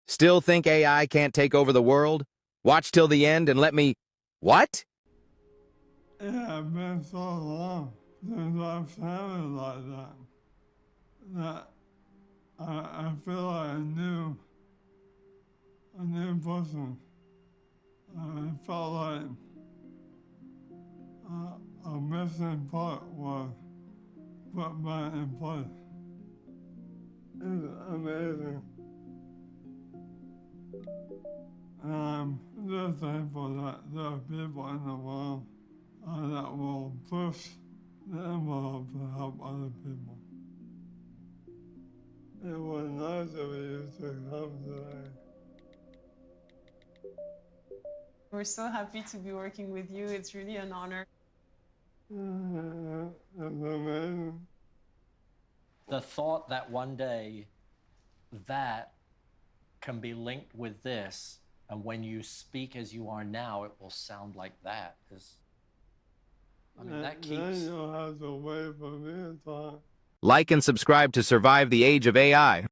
Still think AI can't take over the world? Watch till the end and let me... What? Yeah, it's been so long since I've sounded like that I feel like a new person. I felt like a missing part was put back in place. It's amazing. And I'm just thankful that there are people in the world that will push the envelope to help other people. It was nice of you to come today. We're so happy to be working with you. It's really an honor. It's amazing. The thought that one day that can be linked with this, and when you speak as you are now, it will sound like that is, I mean, that keeps... Then you'll have to wait for me to talk. Like and subscribe to survive the age of AI.